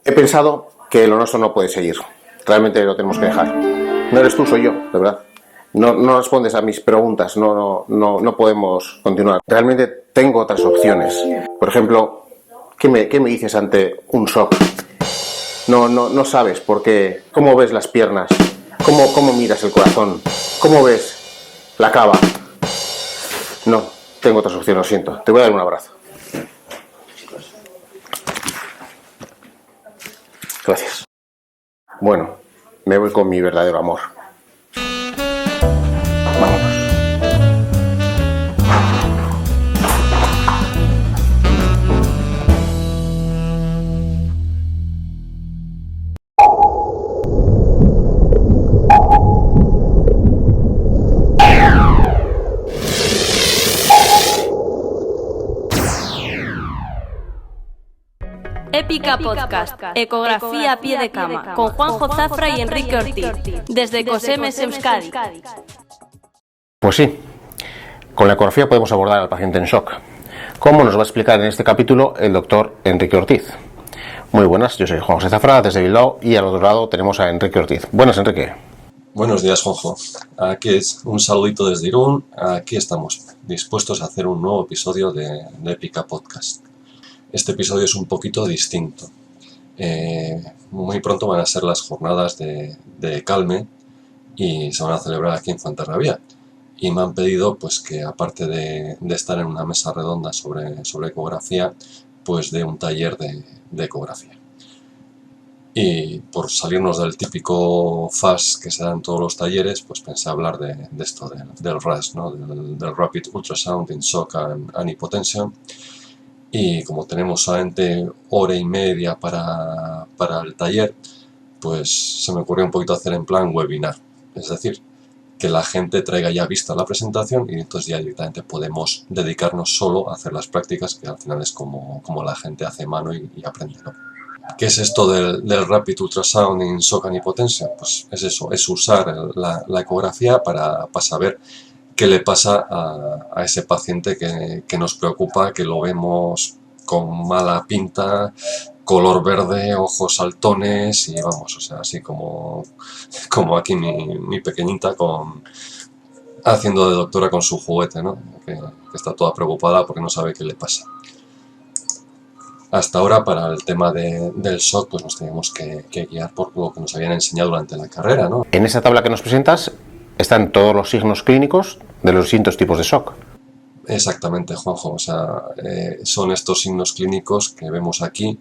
He pensado que lo nuestro no puede seguir. Realmente lo tenemos que dejar. No eres tú, soy yo, de verdad. No respondes a mis preguntas, no podemos continuar. Realmente tengo otras opciones. Por ejemplo, ¿qué me dices ante un shock? No sabes por qué. ¿Cómo ves las piernas? ¿Cómo miras el corazón? ¿Cómo ves la cava? No, tengo otras opciones, lo siento. Te voy a dar un abrazo. Gracias. Bueno, me voy con mi verdadero amor. Vámonos. Épica Podcast, ecografía a pie de cama, con Juanjo Zafra y Enrique Ortiz, desde Cosemes, Euskadi. Pues sí, con la ecografía podemos abordar al paciente en shock, como nos va a explicar en este capítulo el doctor Enrique Ortiz. Muy buenas, yo soy Juan José Zafra desde Bilbao y al otro lado tenemos a Enrique Ortiz. Buenas, Enrique. Buenos días, Juanjo. Aquí es un saludito desde Irún. Aquí estamos, dispuestos a hacer un nuevo episodio de Épica Podcast. Este episodio es un poquito distinto. Muy pronto van a ser las jornadas de Calme y se van a celebrar aquí en Fuenterrabía. Y me han pedido pues que aparte de estar en una mesa redonda sobre ecografía, pues de un taller de ecografía. Y por salirnos del típico FAS que se da en todos los talleres, pues pensé hablar de esto, del RAS, ¿no? del Rapid Ultrasound in Shock and Hypotension. Y como tenemos solamente hora y media para el taller, pues se me ocurrió un poquito hacer en plan webinar. Es decir, que la gente traiga ya vista la presentación y entonces ya directamente podemos dedicarnos solo a hacer las prácticas, que al final es como la gente hace mano y aprende, ¿no? ¿Qué es esto del Rapid Ultrasound in Shock and Hypotension? Pues es eso, es usar la ecografía para saber qué le pasa a ese paciente que nos preocupa, que lo vemos con mala pinta, color verde, ojos saltones y vamos, o sea, así como aquí mi pequeñita haciendo de doctora con su juguete, ¿no? Que está toda preocupada porque no sabe qué le pasa. Hasta ahora, para el tema del shock, pues nos teníamos que guiar por lo que nos habían enseñado durante la carrera, ¿no? En esta tabla que nos presentas están todos los signos clínicos de los distintos tipos de shock. Exactamente, Juanjo. O sea, son estos signos clínicos que vemos aquí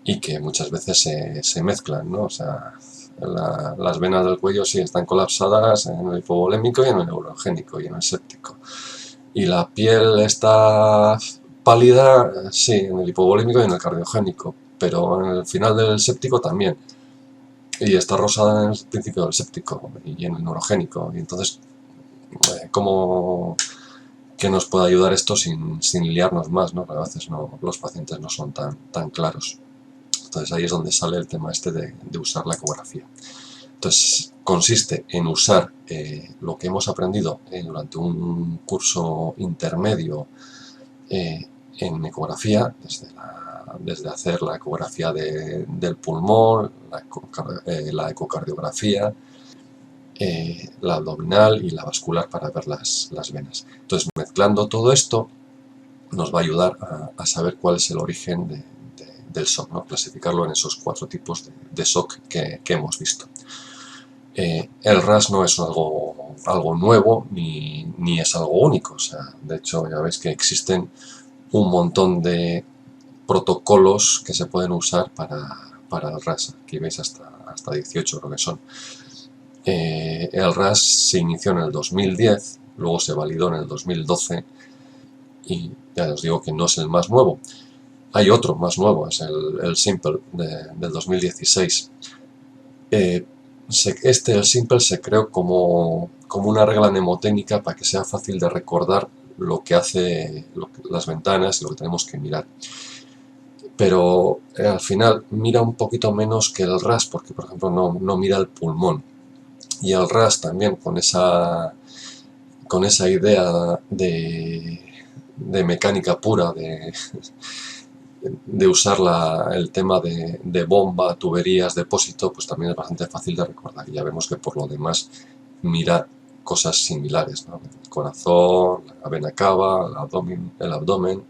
y que muchas veces se mezclan, ¿no? O sea, las venas del cuello sí están colapsadas en el hipovolémico y en el neurogénico y en el séptico. Y la piel está pálida, sí, en el hipovolémico y en el cardiogénico, pero en el final del séptico también. Y está rosada en el principio del séptico y en el neurogénico. Y entonces, ¿cómo que nos puede ayudar esto sin liarnos más, ¿no? Porque a veces los pacientes no son tan claros. Entonces ahí es donde sale el tema este de usar la ecografía. Entonces consiste en usar lo que hemos aprendido durante un curso intermedio en ecografía, desde hacer la ecografía del pulmón, la ecocardiografía, la abdominal y la vascular para ver las venas. Entonces, mezclando todo esto nos va a ayudar a saber cuál es el origen del shock, ¿no? Clasificarlo en esos 4 tipos de shock que hemos visto. El RAS no es algo nuevo ni es algo único. O sea, de hecho, ya veis que existen un montón de protocolos que se pueden usar para el RAS. Aquí veis hasta 18 creo que son. El RAS se inició en el 2010, luego se validó en el 2012 y ya os digo que no es el más nuevo. Hay otro más nuevo, es el Simple del 2016. El Simple se creó como una regla mnemotécnica para que sea fácil de recordar lo que hace las ventanas y lo que tenemos que mirar. Pero al final mira un poquito menos que el RAS, porque por ejemplo no mira el pulmón. Y el RAS también con esa idea de mecánica pura, de usar el tema de bomba, tuberías, depósito, pues también es bastante fácil de recordar. Ya vemos que por lo demás mira cosas similares, ¿no? El corazón, la vena cava, el abdomen.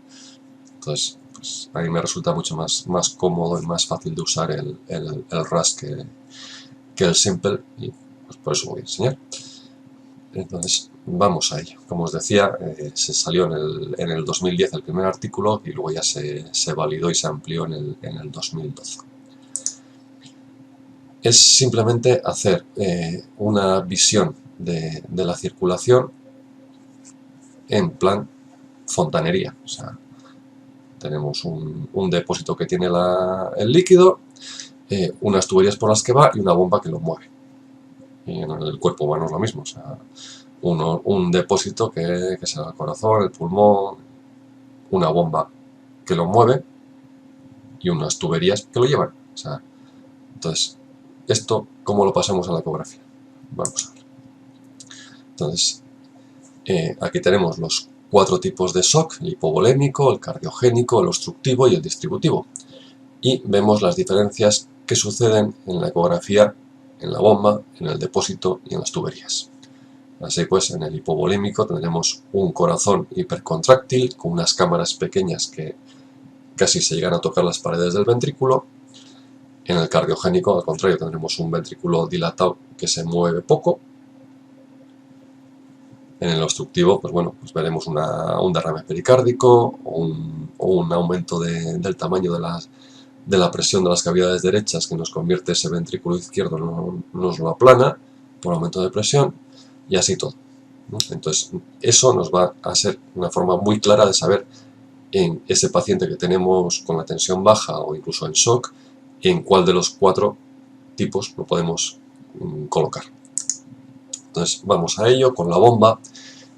Entonces, pues a mí me resulta mucho más cómodo y más fácil de usar el RAS que el Simple, y pues por eso voy a enseñar. Entonces, vamos a ello. Como os decía, se salió en el 2010 el primer artículo y luego ya se validó y se amplió en el 2012. Es simplemente hacer una visión de la circulación en plan fontanería. O sea, tenemos un depósito que tiene el líquido, unas tuberías por las que va y una bomba que lo mueve. Y en el cuerpo humano es lo mismo. O sea, un depósito que sea el corazón, el pulmón, una bomba que lo mueve y unas tuberías que lo llevan. O sea, entonces, ¿esto cómo lo pasamos a la ecografía? Vamos a ver. Entonces, aquí tenemos los 4 tipos de shock: el hipovolémico, el cardiogénico, el obstructivo y el distributivo. Y vemos las diferencias que suceden en la ecografía, en la bomba, en el depósito y en las tuberías. Así pues, en el hipovolémico tendremos un corazón hipercontráctil con unas cámaras pequeñas que casi se llegan a tocar las paredes del ventrículo. En el cardiogénico, al contrario, tendremos un ventrículo dilatado que se mueve poco. En el obstructivo, pues bueno, pues veremos un derrame pericárdico o un aumento del tamaño de la presión de las cavidades derechas, que nos convierte ese ventrículo izquierdo, nos lo aplana por aumento de presión, y así todo. Entonces, eso nos va a ser una forma muy clara de saber en ese paciente que tenemos con la tensión baja o incluso en shock, en cuál de los 4 tipos lo podemos colocar. Entonces, vamos a ello con la bomba.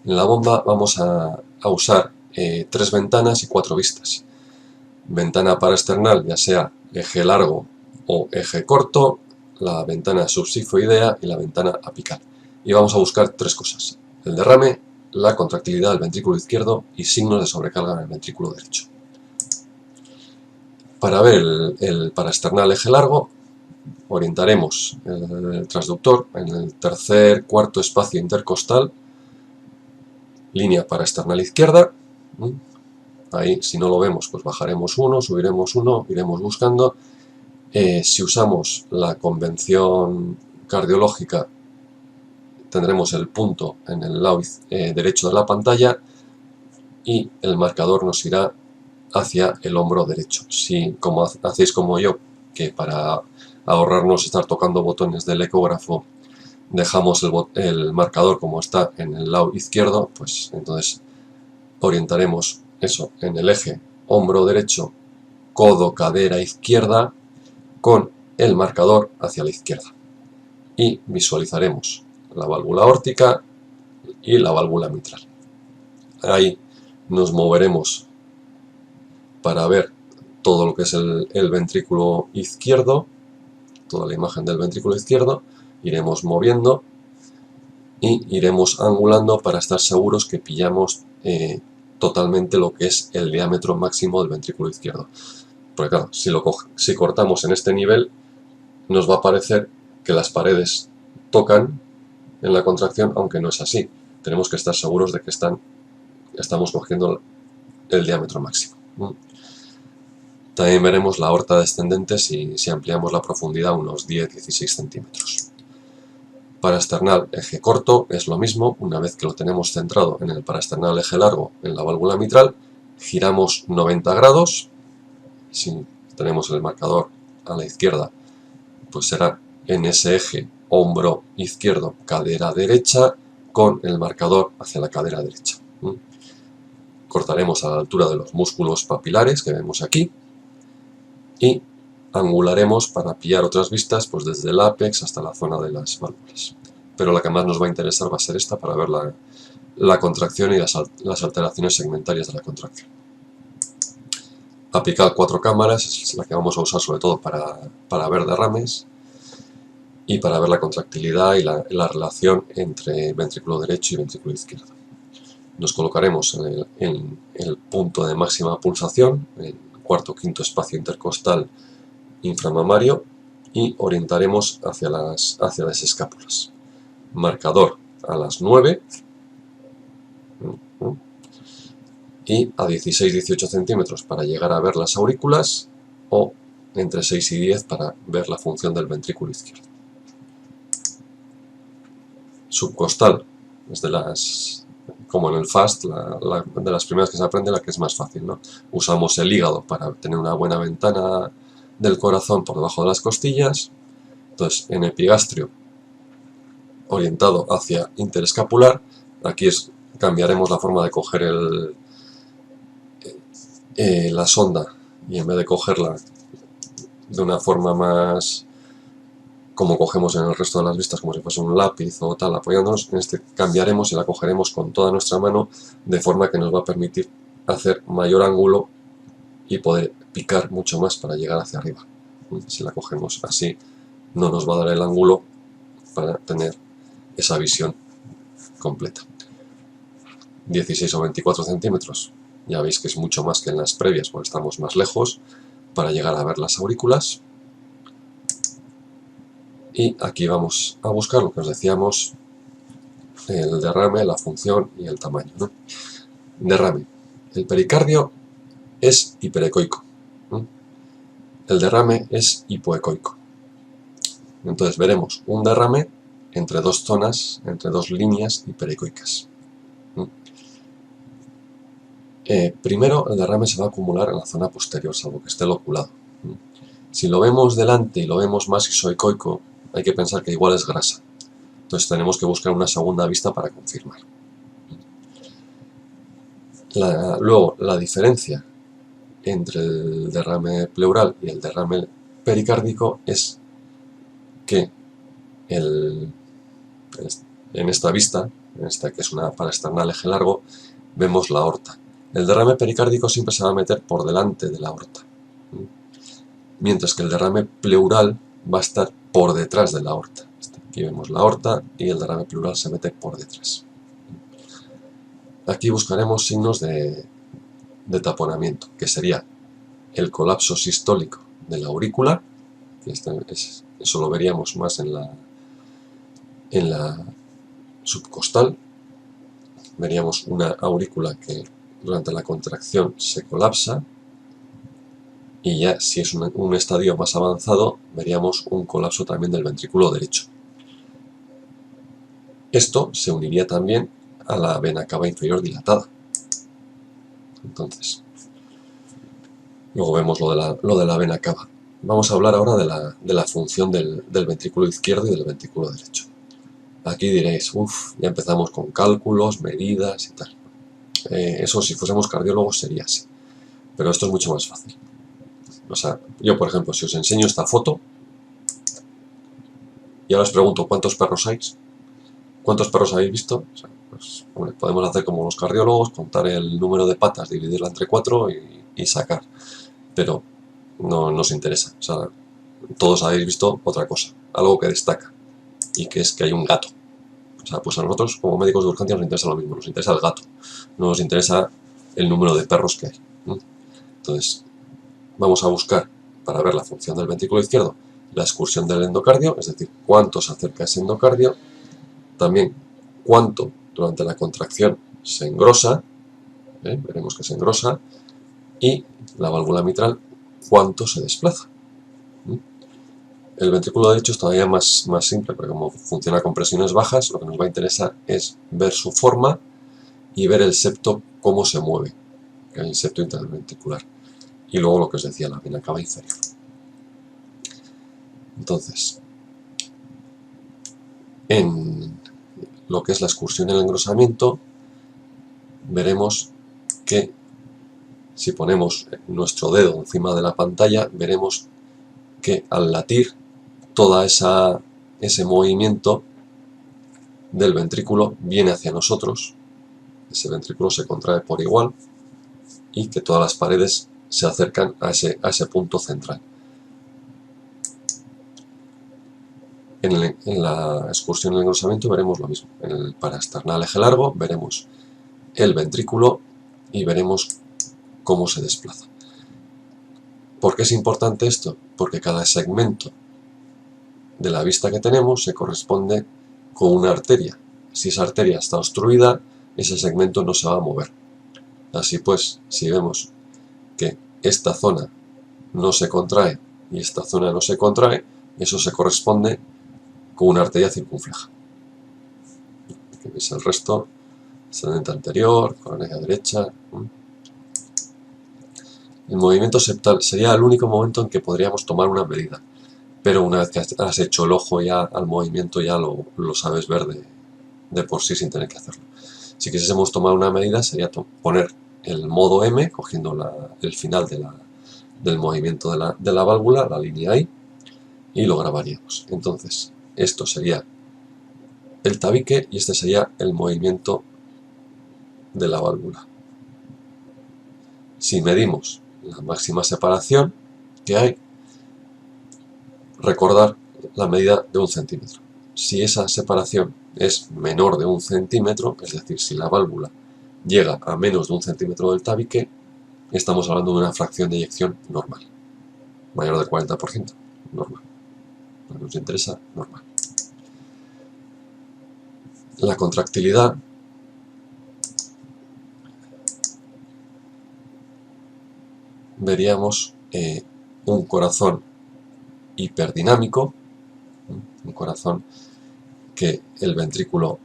En la bomba vamos a usar 3 ventanas y 4 vistas. Ventana paraesternal, ya sea eje largo o eje corto, la ventana subsifoidea y la ventana apical. Y vamos a buscar 3 cosas: el derrame, la contractilidad del ventrículo izquierdo y signos de sobrecarga en el ventrículo derecho. Para ver el paraesternal eje largo, orientaremos el transductor en el tercer, cuarto espacio intercostal, línea paraesternal izquierda. Ahí, si no lo vemos, pues bajaremos 1, subiremos 1, iremos buscando. Si usamos la convención cardiológica, tendremos el punto en el lado derecho de la pantalla y el marcador nos irá hacia el hombro derecho. Si, como hacéis como yo, que para ahorrarnos estar tocando botones del ecógrafo dejamos el marcador como está en el lado izquierdo, pues entonces orientaremos eso en el eje hombro derecho, codo, cadera izquierda, con el marcador hacia la izquierda. Y visualizaremos la válvula aórtica y la válvula mitral. Ahí nos moveremos para ver todo lo que es el ventrículo izquierdo, toda la imagen del ventrículo izquierdo. Iremos moviendo y iremos angulando para estar seguros que pillamos totalmente lo que es el diámetro máximo del ventrículo izquierdo. Porque claro, si cortamos en este nivel, nos va a parecer que las paredes tocan en la contracción, aunque no es así. Tenemos que estar seguros de que estamos cogiendo el diámetro máximo. También veremos la aorta descendente si ampliamos la profundidad unos 10-16 centímetros. Paraesternal eje corto es lo mismo. Una vez que lo tenemos centrado en el paraesternal eje largo, en la válvula mitral, giramos 90 grados. Si tenemos el marcador a la izquierda, pues será en ese eje hombro izquierdo, cadera derecha, con el marcador hacia la cadera derecha. Cortaremos a la altura de los músculos papilares que vemos aquí y angularemos para pillar otras vistas, pues desde el ápex hasta la zona de las válvulas. Pero la que más nos va a interesar va a ser esta, para ver la contracción y las alteraciones segmentarias de la contracción. Apical 4 cámaras es la que vamos a usar sobre todo para ver derrames y para ver la contractilidad y la relación entre ventrículo derecho y ventrículo izquierdo. Nos colocaremos en el punto de máxima pulsación, cuarto quinto espacio intercostal inframamario y orientaremos hacia las escápulas. Marcador a las 9 y a 16-18 centímetros para llegar a ver las aurículas, o entre 6 y 10 para ver la función del ventrículo izquierdo. Subcostal es de las, como en el FAST, de las primeras que se aprende, la que es más fácil, ¿no? Usamos el hígado para tener una buena ventana del corazón por debajo de las costillas. Entonces, en epigastrio, orientado hacia interescapular, aquí cambiaremos la forma de coger la sonda, y en vez de cogerla de una forma más como cogemos en el resto de las vistas, como si fuese un lápiz o tal, apoyándonos, en este cambiaremos y la cogeremos con toda nuestra mano, de forma que nos va a permitir hacer mayor ángulo y poder picar mucho más para llegar hacia arriba. Si la cogemos así, no nos va a dar el ángulo para tener esa visión completa. 16 o 24 centímetros, ya veis que es mucho más que en las previas, porque estamos más lejos, para llegar a ver las aurículas. Y aquí vamos a buscar lo que os decíamos, el derrame, la función y el tamaño, ¿no? Derrame. El pericardio es hiperecoico, ¿no? El derrame es hipoecoico. Entonces veremos un derrame entre dos zonas, entre dos líneas hiperecoicas. Primero, el derrame se va a acumular en la zona posterior, salvo que esté loculado. Si lo vemos delante y lo vemos más isoecoico, hay que pensar que igual es grasa. Entonces tenemos que buscar una segunda vista para confirmar. Luego, la diferencia entre el derrame pleural y el derrame pericárdico es que en esta vista, en esta que es una paraesternal eje largo, vemos la aorta. El derrame pericárdico siempre se va a meter por delante de la aorta, mientras que el derrame pleural va a estar por detrás de la aorta. Aquí vemos la aorta y el derrame pleural se mete por detrás. Aquí buscaremos signos de taponamiento, que sería el colapso sistólico de la aurícula, que eso lo veríamos más en la subcostal. Veríamos una aurícula que durante la contracción se colapsa, y ya si es un estadio más avanzado, veríamos un colapso también del ventrículo derecho. Esto se uniría también a la vena cava inferior dilatada. Entonces, luego vemos lo de la vena cava. Vamos a hablar ahora de la función del ventrículo izquierdo y del ventrículo derecho. Aquí diréis, ya empezamos con cálculos, medidas y tal. Eso, si fuésemos cardiólogos, sería así. Pero esto es mucho más fácil. O sea, yo, por ejemplo, si os enseño esta foto y ahora os pregunto cuántos perros hay, ¿cuántos perros habéis visto? O sea, pues, bueno, podemos hacer como los cardiólogos, contar el número de patas, dividirla entre 4 y sacar. Pero no nos interesa. O sea, todos habéis visto otra cosa, algo que destaca, y que es que hay un gato. O sea, pues a nosotros, como médicos de urgencia, nos interesa lo mismo, nos interesa el gato, no nos interesa el número de perros que hay. Entonces, vamos a buscar, para ver la función del ventrículo izquierdo, la excursión del endocardio, es decir, cuánto se acerca ese endocardio, también cuánto durante la contracción se engrosa, veremos que se engrosa, y la válvula mitral, cuánto se desplaza. El ventrículo derecho es todavía más simple, porque como funciona con presiones bajas, lo que nos va a interesar es ver su forma y ver el septo cómo se mueve, el septo interventricular. Y luego lo que os decía, la vena cava inferior. Entonces, en lo que es la excursión y el engrosamiento, veremos que si ponemos nuestro dedo encima de la pantalla, veremos que al latir, todo ese movimiento del ventrículo viene hacia nosotros, ese ventrículo se contrae por igual y que todas las paredes se acercan a ese punto central. En la excursión y el engrosamiento veremos lo mismo. En el paraesternal eje largo veremos el ventrículo y veremos cómo se desplaza. ¿Por qué es importante esto? Porque cada segmento de la vista que tenemos se corresponde con una arteria. Si esa arteria está obstruida, ese segmento no se va a mover. Así pues, si vemos que esta zona no se contrae y esta zona no se contrae, eso se corresponde con una arteria circunfleja. Aquí veis el resto, ascendente anterior, coronaria derecha. El movimiento septal sería el único momento en que podríamos tomar una medida, pero una vez que has hecho el ojo ya al movimiento ya lo sabes ver de por sí sin tener que hacerlo. Si quisiésemos tomar una medida sería poner el modo M, cogiendo el final del movimiento de la válvula, la línea I, y lo grabaríamos. Entonces, esto sería el tabique y este sería el movimiento de la válvula. Si medimos la máxima separación que hay, recordar la medida de 1 centímetro. Si esa separación es menor de 1 centímetro, es decir, si la válvula llega a menos de 1 centímetro del tabique, estamos hablando de una fracción de eyección normal. Mayor del 40%, normal. Lo que nos interesa, normal. La contractilidad veríamos un corazón hiperdinámico, un corazón que el ventrículo,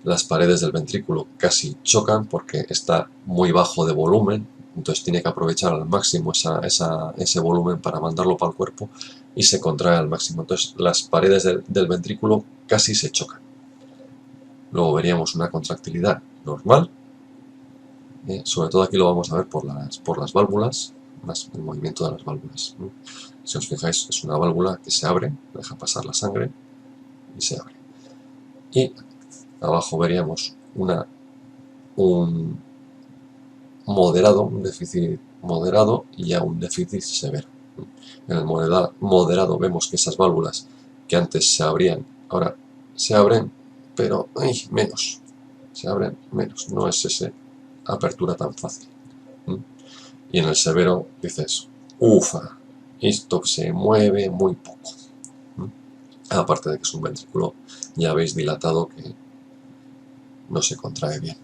las paredes del ventrículo casi chocan porque está muy bajo de volumen, entonces tiene que aprovechar al máximo ese volumen para mandarlo para el cuerpo y se contrae al máximo. Entonces las paredes del ventrículo casi se chocan. Luego veríamos una contractilidad normal, sobre todo aquí lo vamos a ver por las válvulas, el movimiento de las válvulas. Si os fijáis, es una válvula que se abre, deja pasar la sangre y se abre. Y abajo veríamos un moderado, un déficit moderado y ya un déficit severo. En el moderado vemos que esas válvulas que antes se abrían, ahora se abren, pero menos. Se abren menos, no es esa apertura tan fácil. Y en el severo dices, ufa, esto se mueve muy poco. Aparte de que es un ventrículo, ya veis dilatado que no se contrae bien.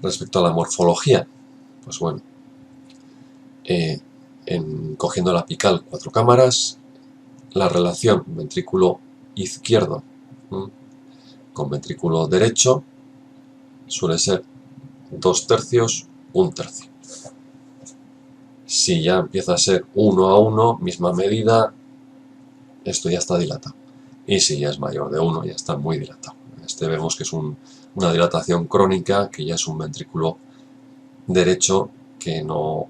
Respecto a la morfología, pues bueno, cogiendo la apical 4 cámaras, la relación ventrículo izquierdo con ventrículo derecho suele ser 2/3, 1/3. Si ya empieza a ser 1 a 1, misma medida, esto ya está dilatado. Y si ya es mayor de 1, ya está muy dilatado. Este vemos que es una dilatación crónica, que ya es un ventrículo derecho que no,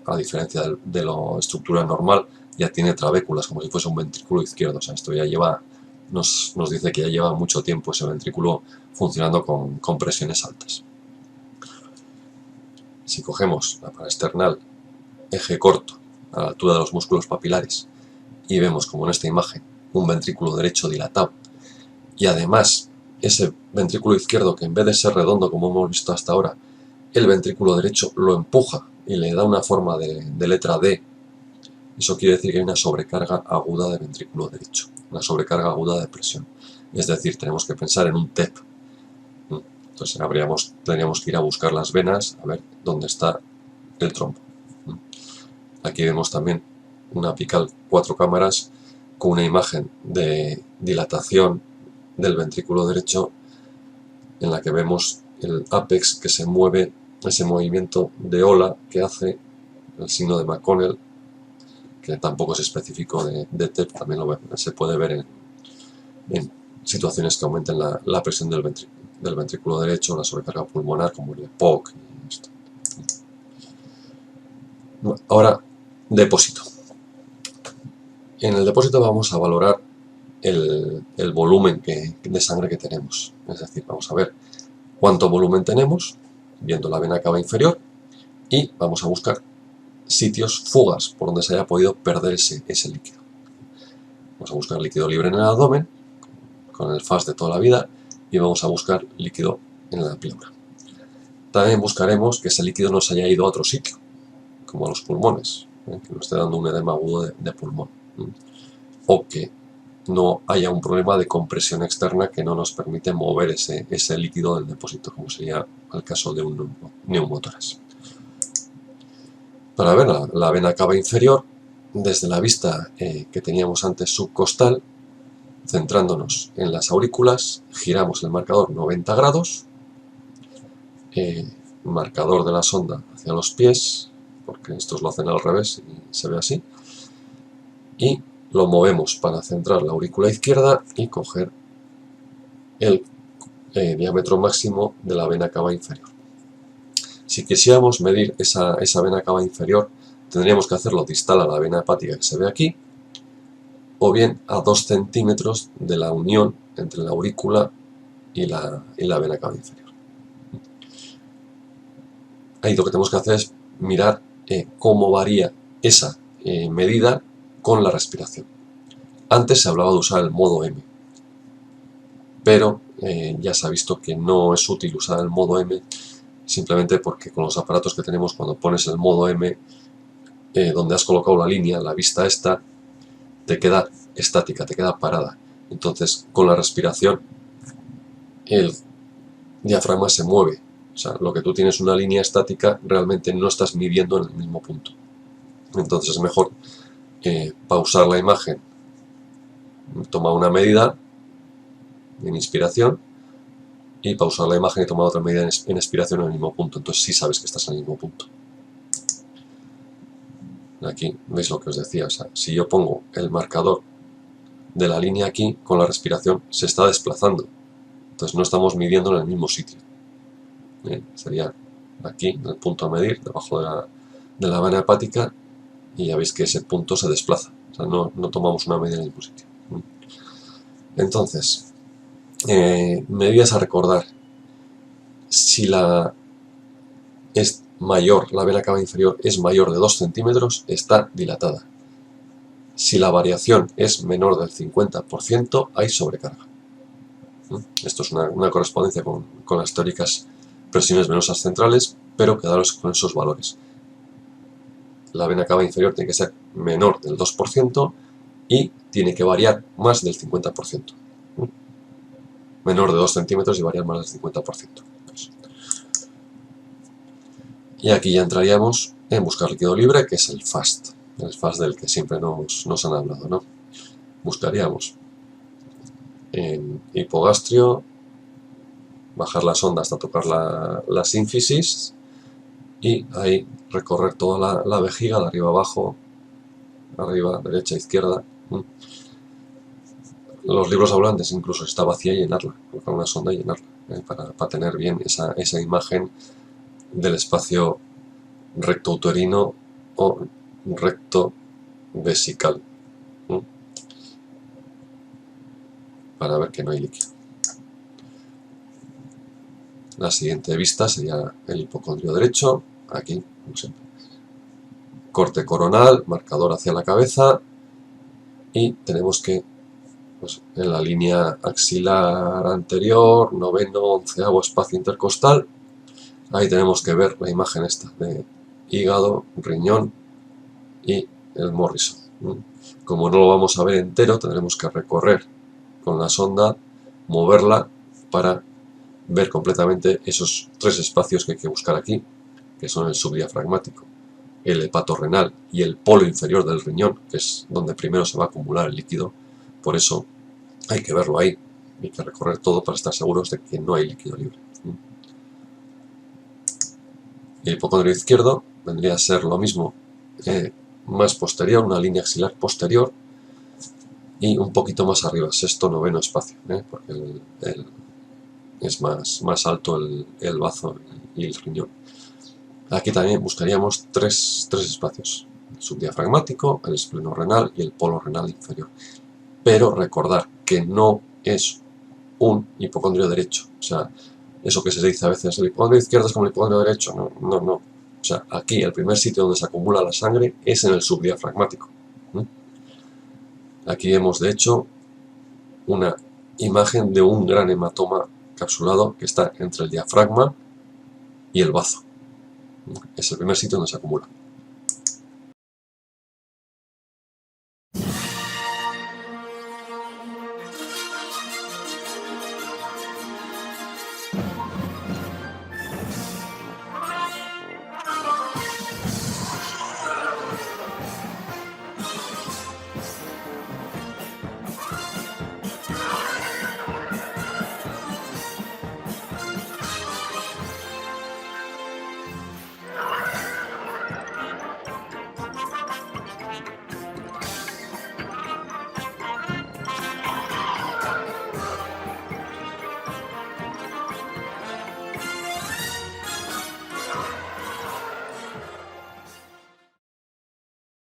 a diferencia de la estructura normal, ya tiene trabéculas, como si fuese un ventrículo izquierdo. O sea, esto ya nos dice que ya lleva mucho tiempo ese ventrículo funcionando con presiones altas. Si cogemos la paraesternal, eje corto, a la altura de los músculos papilares, y vemos como en esta imagen un ventrículo derecho dilatado, y además ese ventrículo izquierdo, que en vez de ser redondo como hemos visto hasta ahora, el ventrículo derecho lo empuja y le da una forma de letra D. Eso quiere decir que hay una sobrecarga aguda de ventrículo derecho, una sobrecarga aguda de presión. Es decir, tenemos que pensar en un TEP. Entonces tendríamos que ir a buscar las venas a ver dónde está el trombo. Aquí vemos también una apical 4 cámaras con una imagen de dilatación del ventrículo derecho en la que vemos el ápex que se mueve, ese movimiento de ola que hace el signo de McConnell, que tampoco es específico de TEP, también se puede ver en situaciones que aumenten la presión del ventrículo derecho, la sobrecarga pulmonar, como el EPOC y esto. Ahora, depósito. En el depósito vamos a valorar el volumen de sangre que tenemos. Es decir, vamos a ver cuánto volumen tenemos, viendo la vena cava inferior, y vamos a buscar sitios, fugas, por donde se haya podido perder ese líquido. Vamos a buscar líquido libre en el abdomen, con el FAS de toda la vida, y vamos a buscar líquido en la pleura. También buscaremos que ese líquido no se haya ido a otro sitio, como a los pulmones, que nos esté dando un edema agudo de pulmón, o que no haya un problema de compresión externa que no nos permite mover ese líquido del depósito, como sería el caso de un neumotórax. Para ver la vena cava inferior, desde la vista que teníamos antes subcostal, centrándonos en las aurículas, giramos el marcador 90 grados, marcador de la sonda hacia los pies, porque estos lo hacen al revés y se ve así, y lo movemos para centrar la aurícula izquierda y coger el diámetro máximo de la vena cava inferior. Si quisiéramos medir esa vena cava inferior, tendríamos que hacerlo distal a la vena hepática que se ve aquí, o bien a 2 centímetros de la unión entre la aurícula y la vena cava inferior. Ahí lo que tenemos que hacer es mirar cómo varía esa medida con la respiración. Antes se hablaba de usar el modo M, pero ya se ha visto que no es útil usar el modo M, simplemente porque con los aparatos que tenemos, cuando pones el modo M, donde has colocado la línea, la vista esta, te queda estática, te queda parada. Entonces, con la respiración, el diafragma se mueve. O sea, lo que tú tienes una línea estática, realmente no estás midiendo en el mismo punto. Entonces es mejor pausar la imagen, tomar una medida en inspiración y pausar la imagen y tomar otra medida en expiración en el mismo punto. Entonces sí sabes que estás en el mismo punto. Aquí veis lo que os decía, o sea, si yo pongo el marcador de la línea aquí, con la respiración se está desplazando. Entonces no estamos midiendo en el mismo sitio. Sería aquí el punto a medir, debajo de la vena hepática, y ya veis que ese punto se desplaza. O sea, no tomamos una medida en el mismo sitio. Entonces, medidas a recordar. Si es mayor, la vena cava inferior es mayor de 2 centímetros, está dilatada. Si la variación es menor del 50%, hay sobrecarga. Esto es una correspondencia con las teóricas presiones venosas centrales, pero quedaros con esos valores. La vena cava inferior tiene que ser menor del 2% y tiene que variar más del 50%. Menor de 2 centímetros y variar más del 50%. Y aquí ya entraríamos en buscar líquido libre, que es el FAST del que siempre nos han hablado, ¿no? Buscaríamos en hipogastrio, bajar la sonda hasta tocar la sínfisis y ahí recorrer toda la vejiga de arriba a abajo, arriba, derecha, izquierda. Los libros hablantes incluso está vacía y llenarla, colocar una sonda y llenarla, para tener bien esa imagen del espacio recto uterino o recto vesical, para ver que no hay líquido. La siguiente vista sería el hipocondrio derecho, aquí, como siempre. Corte coronal, marcador hacia la cabeza, y tenemos que, pues, en la línea axilar anterior, noveno, onceavo espacio intercostal, ahí tenemos que ver la imagen esta de hígado, riñón y el Morrison. Como no lo vamos a ver entero, tendremos que recorrer con la sonda, moverla para ver completamente esos 3 espacios que hay que buscar aquí, que son el subdiafragmático, el hepatorrenal y el polo inferior del riñón, que es donde primero se va a acumular el líquido. Por eso hay que verlo ahí, hay que recorrer todo para estar seguros de que no hay líquido libre. El hipocondrio izquierdo vendría a ser lo mismo, más posterior, una línea axilar posterior y un poquito más arriba, sexto, noveno espacio, porque es más alto el bazo y el riñón. Aquí también buscaríamos tres espacios: el subdiafragmático, el esplenorenal y el polo renal inferior. Pero recordar que no es un hipocondrio derecho. O sea, eso que se dice a veces, el hipocondrio izquierdo es como el hipocondrio derecho. No. O sea, aquí el primer sitio donde se acumula la sangre es en el subdiafragmático. Aquí vemos, de hecho, una imagen de un gran hematoma capsulado que está entre el diafragma y el bazo. Es el primer sitio donde se acumula.